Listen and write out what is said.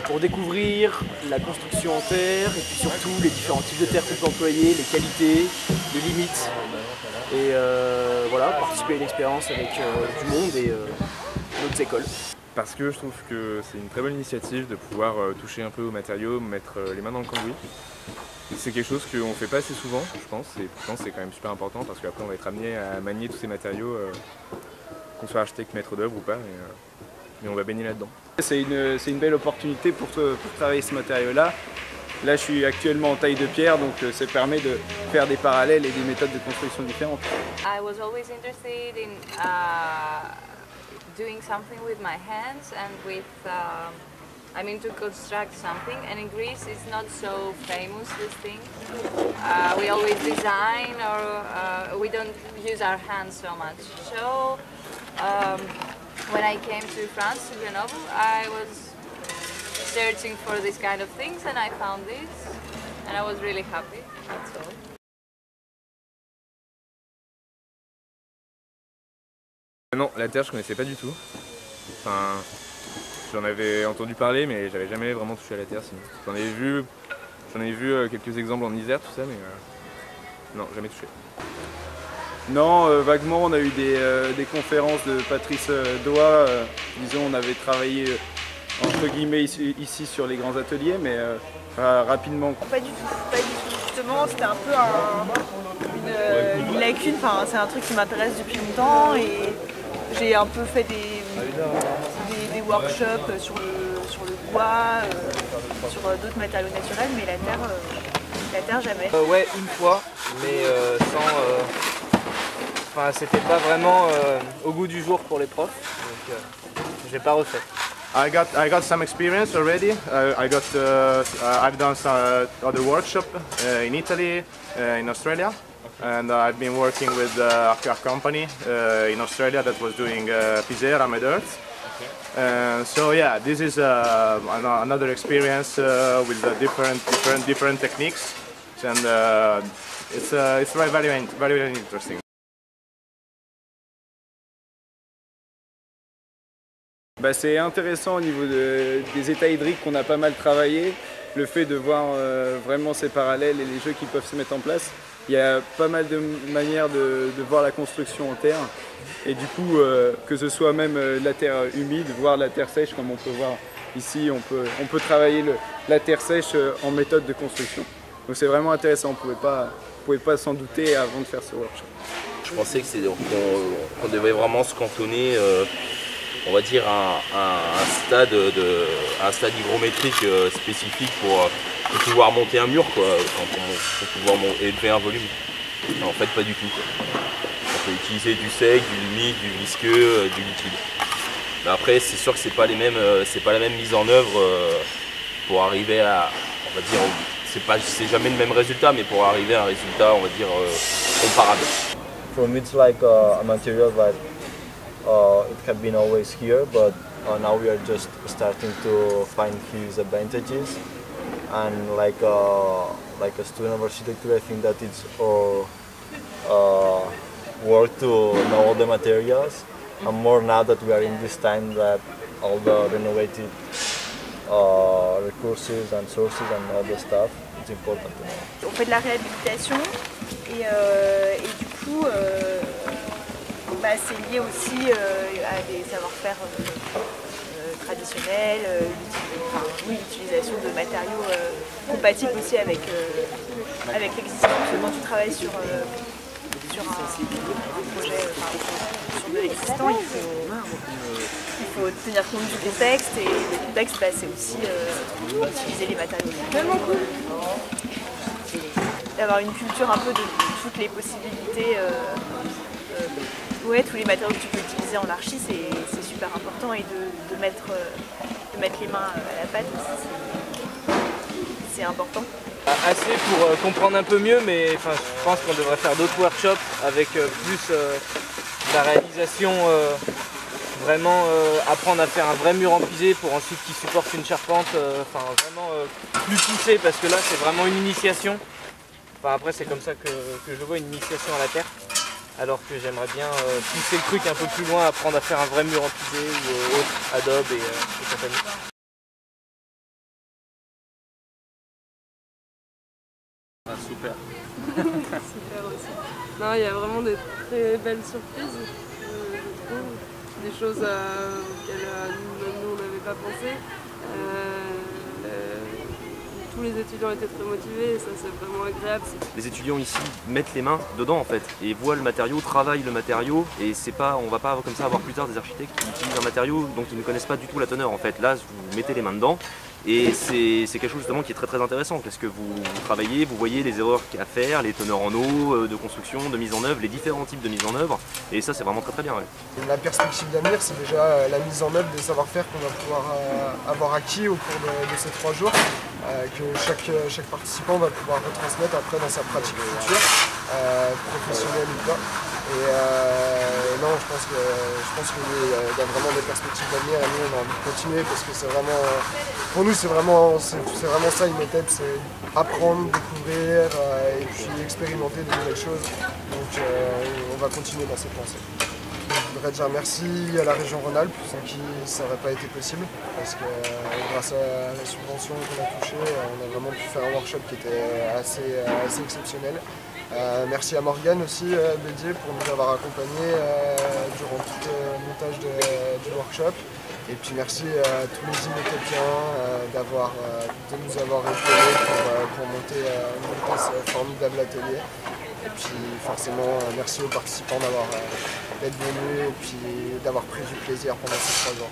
pour découvrir la construction en terre et puis surtout les différents types de terre qu'on peut employer, les qualités, les limites. Et voilà, participer à une expérience avec du monde et d'autres écoles. Parce que je trouve que c'est une très bonne initiative de pouvoir toucher un peu aux matériaux, mettre les mains dans le cambouis. C'est quelque chose qu'on ne fait pas assez souvent, je pense, et pourtant c'est quand même super important parce qu'après on va être amené à manier tous ces matériaux, qu'on soit architecte, maître d'œuvre ou pas, mais on va baigner là-dedans. C'est une belle opportunité pour travailler ce matériau-là. Là, je suis actuellement en taille de pierre, donc ça permet de faire des parallèles et des méthodes de construction différentes. I was always interested in doing something with my hands and with, I mean, to construct something. And in Greece, it's not so famous, this thing. We always design, or we don't use our hands so much. So when I came to France, to Grenoble, I was searching for this kind of things and I found this and I was really happy, that's all. Non, la terre je connaissais pas du tout. Enfin, j'en avais entendu parler mais j'avais jamais vraiment touché à la terre sinon. J'en ai vu quelques exemples en Isère, tout ça, mais non, jamais touché. Non, vaguement on a eu des conférences de Patrice Doigt, disons on avait travaillé entre guillemets ici sur les grands ateliers, mais rapidement. Pas du tout. Justement, c'était un peu une lacune, enfin, c'est un truc qui m'intéresse depuis longtemps et j'ai un peu fait des workshops sur le bois, sur d'autres matériaux naturels, mais la terre jamais. Ouais, une fois, mais enfin, c'était pas vraiment au goût du jour pour les profs, donc j'ai pas refait. I got some experience already. I've done some other workshop in Italy, in Australia, and I've been working with a company in Australia that was doing Pisera made earth. So yeah, this is another experience with different techniques, and it's very interesting. C'est intéressant au niveau des états hydriques qu'on a pas mal travaillé, le fait de voir vraiment ces parallèles et les jeux qui peuvent se mettre en place. Il y a pas mal de manières de voir la construction en terre et du coup que ce soit même la terre humide, voire la terre sèche comme on peut voir ici, on peut travailler la terre sèche en méthode de construction. Donc c'est vraiment intéressant, on pouvait pas s'en douter avant de faire ce workshop. Je pensais qu'on devait vraiment se cantonner on va dire un stade hygrométrique spécifique pour pouvoir monter un mur, quoi, pour pouvoir élever un volume. En fait, pas du tout, quoi. On peut utiliser du sec, du humide, du visqueux, du liquide. Mais après, c'est sûr que c'est pas la même mise en œuvre pour arriver à, on va dire, c'est jamais le même résultat, mais pour arriver à un résultat, on va dire, comparable. For me, it's like a material that it had been always here, but now we are just starting to find his advantages. And like a student of architecture, I think that it's our work to know all the materials, and more now that we are in this time that all the renovated recurses and sources and all the stuff, it's important to know. On fait de la réhabilitation et du coup c'est lié aussi à des savoir-faire traditionnels, l'utilisation de matériaux compatibles aussi avec l'existant. Quand tu travailles sur un projet, sur de l'existant, il faut tenir compte du contexte, et le contexte c'est aussi utiliser les matériaux. D'avoir une culture un peu de toutes les possibilités. Tous les matériaux que tu peux utiliser en archi, c'est super important, et de mettre les mains à la pâte, c'est important. Assez pour comprendre un peu mieux, mais je pense qu'on devrait faire d'autres workshops avec plus la réalisation, vraiment apprendre à faire un vrai mur empilé pour ensuite qu'il supporte une charpente, vraiment plus poussé, parce que là c'est vraiment une initiation. Après c'est comme ça que je vois une initiation à la terre. Alors que j'aimerais bien pousser le truc un peu plus loin, apprendre à faire un vrai mur empilé ou autre, Adobe et compagnie. super. Super aussi. Non, il y a vraiment des très belles surprises, je trouve. Des choses auxquelles nous on n'avait pas pensé. Tous les étudiants étaient très motivés et ça c'est vraiment agréable. Les étudiants ici mettent les mains dedans en fait et voient le matériau, travaillent le matériau et c'est pas, on va pas comme ça avoir plus tard des architectes qui utilisent un matériau dont ils ne connaissent pas du tout la teneur en fait. Là vous mettez les mains dedans et c'est quelque chose justement qui est très intéressant parce que vous travaillez, vous voyez les erreurs à faire, les teneurs en eau, de construction, de mise en œuvre, les différents types de mise en œuvre et ça c'est vraiment très bien. Ouais. La perspective d'avenir c'est déjà la mise en œuvre des savoir-faire qu'on va pouvoir avoir acquis au cours de ces 3 jours. Que chaque participant va pouvoir retransmettre après dans sa pratique future, professionnelle ou pas. Et non, je pense qu'il y a vraiment des perspectives d'avenir et nous on a envie de continuer parce que c'est vraiment, pour nous c'est vraiment ça une méthode, c'est apprendre, découvrir et puis expérimenter de nouvelles choses. Donc on va continuer dans cette lancée. Je voudrais dire merci à la région Rhône-Alpes, sans qui ça n'aurait pas été possible, parce que grâce à la subvention qu'on a touchée, on a vraiment pu faire un workshop qui était assez exceptionnel. Merci à Morgane aussi, Bédier, pour nous avoir accompagnés durant tout le montage du workshop. Et puis merci à tous les Immetopiens de nous avoir épaulés pour monter ce formidable atelier. Et puis forcément merci aux participants d'être venus et puis d'avoir pris du plaisir pendant ces 3 jours.